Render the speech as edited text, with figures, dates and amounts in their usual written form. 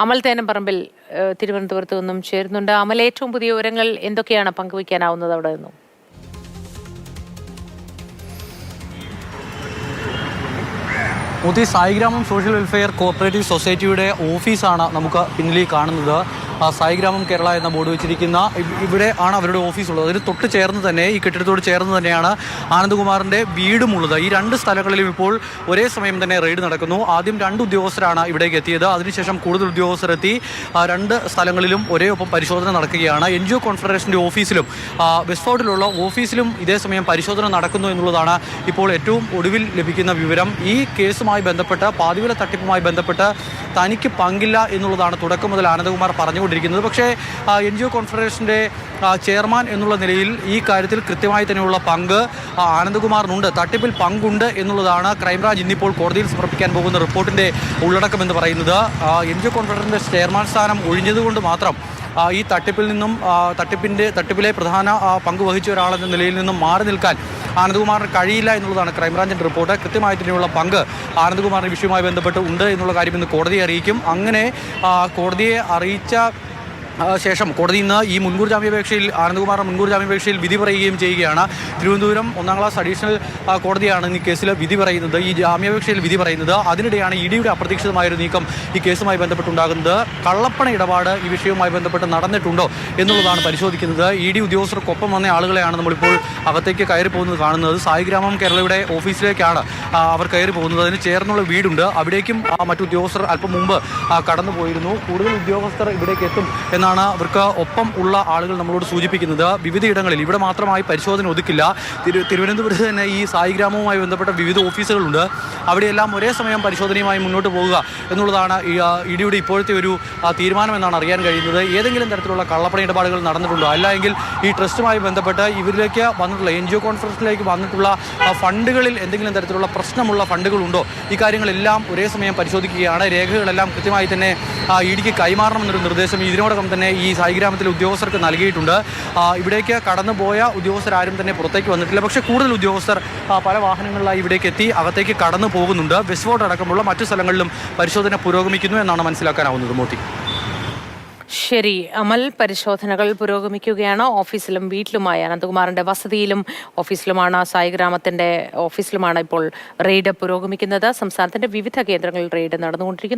അമൽ തേനംപറമ്പിൽ തിരുവനന്തപുരത്ത് നിന്നും ചേരുന്നുണ്ട്. അമൽ, ഏറ്റവും പുതിയ വിവരങ്ങൾ എന്തൊക്കെയാണ് പങ്കുവയ്ക്കാനാവുന്നത് അവിടെ നിന്നും? Moti, Saigramam social welfare cooperative സൊസൈറ്റിയുടെ ഓഫീസാണ് നമുക്ക് പിന്നിൽ കാണുന്നത്. സായിഗ്രാമം കേരള എന്ന ബോർഡ് വെച്ചിരിക്കുന്ന ഇവിടെ ആണ് അവരുടെ ഓഫീസുള്ളത്. അതിന് തൊട്ട് ചേർന്ന് തന്നെ, ഈ കെട്ടിടത്തോട് ചേർന്ന് തന്നെയാണ് ആനന്ദകുമാറിൻ്റെ വീടുമുള്ളത്. ഈ രണ്ട് സ്ഥലങ്ങളിലും ഇപ്പോൾ ഒരേ സമയം തന്നെ റെയ്ഡ് നടക്കുന്നു. ആദ്യം 2 ഉദ്യോഗസ്ഥരാണ് ഇവിടേക്ക് എത്തിയത്. അതിനുശേഷം കൂടുതൽ ഉദ്യോഗസ്ഥരെത്തി 2 സ്ഥലങ്ങളിലും ഒരേ ഒപ്പം പരിശോധന നടക്കുകയാണ്. NGO കോൺഫെഡറേഷൻ്റെ ഓഫീസിലും വെസ്റ്റ്ഫോർട്ടിലുള്ള ഓഫീസിലും ഇതേ സമയം പരിശോധന നടക്കുന്നു എന്നുള്ളതാണ് ഇപ്പോൾ ഏറ്റവും ഒടുവിൽ ലഭിക്കുന്ന വിവരം. ഈ കേസുമായി ബന്ധപ്പെട്ട്, പാതിവില തട്ടിപ്പുമായി ബന്ധപ്പെട്ട് തനിക്ക് പങ്കില്ല എന്നുള്ളതാണ് തുടക്കം മുതൽ ആനന്ദകുമാർ പറഞ്ഞുകൊണ്ടിരിക്കുന്നത്. പക്ഷേ NGO കോൺഫെഡറേഷൻ്റെ ചെയർമാൻ എന്നുള്ള നിലയിൽ ഈ കാര്യത്തിൽ കൃത്യമായി തന്നെയുള്ള പങ്ക് ആനന്ദകുമാറിനുണ്ട്. തട്ടിപ്പിൽ പങ്കുണ്ട് എന്നുള്ളതാണ് ക്രൈംബ്രാഞ്ച് ഇന്നിപ്പോൾ കോടതിയിൽ സമർപ്പിക്കാൻ പോകുന്ന റിപ്പോർട്ടിൻ്റെ ഉള്ളടക്കം എന്ന് പറയുന്നത്. NGO കോൺഫെഡറേഷൻ്റെ ചെയർമാൻ സ്ഥാനം ഒഴിഞ്ഞതുകൊണ്ട് മാത്രം ഈ തട്ടിപ്പിലെ പ്രധാന പങ്ക് വഹിച്ച ഒരാളെന്ന നിലയിൽ നിന്നും മാറി നിൽക്കാൻ ആനന്ദകുമാറിന് കഴിയില്ല എന്നുള്ളതാണ് ക്രൈംബ്രാഞ്ചിൻ്റെ റിപ്പോർട്ട്. കൃത്യമായി തന്നെയുള്ള പങ്ക് ആനന്ദകുമാറിൻ്റെ വിഷയവുമായി ബന്ധപ്പെട്ട് ഉണ്ട് എന്നുള്ള കാര്യം ഇന്ന് കോടതിയെ അറിയിക്കും. അങ്ങനെ കോടതിയെ അറിയിച്ച ശേഷം കോടതി ഇന്ന് ഈ മുൻകൂർ ജാമ്യാപേക്ഷയിൽ, ആനന്ദകുമാറിന്റെ മുൻകൂർ ജാമ്യാപേക്ഷയിൽ വിധി പറയുകയും ചെയ്യുകയാണ്. തിരുവനന്തപുരം 1ാം ക്ലാസ് അഡീഷണൽ കോടതിയാണ് ഈ കേസിൽ വിധി പറയുന്നത്, ഈ ജാമ്യാപേക്ഷയിൽ വിധി പറയുന്നത്. അതിനിടെയാണ് ഇഡിയുടെ അപ്രതീക്ഷിതമായൊരു നീക്കം ഈ കേസുമായി ബന്ധപ്പെട്ടുണ്ടാകുന്നത്. കള്ളപ്പണ ഇടപാട് ഈ വിഷയവുമായി ബന്ധപ്പെട്ട് നടന്നിട്ടുണ്ടോ എന്നുള്ളതാണ് പരിശോധിക്കുന്നത്. ഇഡി ഉദ്യോഗസ്ഥർക്കൊപ്പം വന്ന ആളുകളെയാണ് നമ്മളിപ്പോൾ അകത്തേക്ക് കയറി പോകുന്നത് കാണുന്നത്. സായിഗ്രാമം കേരളയുടെ ഓഫീസിലേക്കാണ് അവർ കയറി പോകുന്നത്. അതിന് ചേർന്നുള്ള വീടുണ്ട്. അവിടേക്കും മറ്റു ഉദ്യോഗസ്ഥർ അല്പം മുമ്പ് കടന്നു പോയിരുന്നു. കൂടുതൽ ഉദ്യോഗസ്ഥർ ഇവിടേക്ക് എത്തും എന്നാണ് അവർക്ക് ഒപ്പം ഉള്ള ആളുകൾ നമ്മളോട് സൂചിപ്പിക്കുന്നത്. വിവിധയിടങ്ങളിൽ, ഇവിടെ മാത്രമായി പരിശോധന ഒതുക്കില്ല. തിരുവനന്തപുരത്ത് തന്നെ ഈ സായിഗ്രാമവുമായി ബന്ധപ്പെട്ട വിവിധ ഓഫീസുകളുണ്ട്. അവിടെയെല്ലാം ഒരേ സമയം പരിശോധനയുമായി മുന്നോട്ട് പോകുക എന്നുള്ളതാണ് ഇഡിയുടെ ഇപ്പോഴത്തെ ഒരു തീരുമാനമെന്നാണ് അറിയാൻ കഴിയുന്നത്. ഏതെങ്കിലും തരത്തിലുള്ള കള്ളപ്പണ ഇടപാടുകൾ നടന്നിട്ടുണ്ടോ, അല്ല എങ്കിൽ ഈ ട്രസ്റ്റുമായി ബന്ധപ്പെട്ട് ഇവരിലേക്ക് വന്നിട്ടുള്ള NGO കോൺഫറൻസിലേക്ക് വന്നിട്ടുള്ള ഫണ്ടുകളിൽ എന്തെങ്കിലും തരത്തിലുള്ള പ്രശ്നമുള്ള ഫണ്ടുകളുണ്ടോ, ഈ കാര്യങ്ങളെല്ലാം ഒരേ സമയം പരിശോധിക്കുകയാണ്. രേഖകളെല്ലാം കൃത്യമായി തന്നെ ഇഡിക്ക് കൈമാറണമെന്നൊരു നിർദ്ദേശം ഇതിനോടകം തന്നെ ഈ സായിഗ്രാമത്തിലെ ഉദ്യോഗസ്ഥർക്ക് നൽകിയിട്ടുണ്ട്. ഇവിടേക്ക് കടന്നുപോയ ഉദ്യോഗസ്ഥരാരും തന്നെ പുറത്തേക്ക് വന്നിട്ടില്ല. പക്ഷേ കൂടുതൽ ഉദ്യോഗസ്ഥർ പല വാഹനങ്ങളിലായി ഇവിടേക്ക് എത്തി അകത്തേക്ക് കടന്നു പോകുന്നുണ്ട്. വെസ്റ്റ്ഫോർട്ട് അടക്കമുള്ള മറ്റു സ്ഥലങ്ങളിലും പരിശോധന പുരോഗമിക്കുന്നു എന്നാണ് മനസ്സിലാക്കാനാവുന്നത്. മോത്തി, ശരി അമൽ, പരിശോധനകൾ പുരോഗമിക്കുകയാണ്. ഓഫീസിലും വീട്ടിലുമായി, അനന്തകുമാറിന്റെ വസതിയിലും ഓഫീസിലുമാണ്, സായിഗ്രാമത്തിന്റെ ഓഫീസിലുമാണ് ഇപ്പോൾ റെയ്ഡ് പുരോഗമിക്കുന്നത്. സംസ്ഥാനത്തിന്റെ വിവിധ കേന്ദ്രങ്ങളിൽ റെയ്ഡ് നടന്നുകൊണ്ടിരിക്കുന്നു.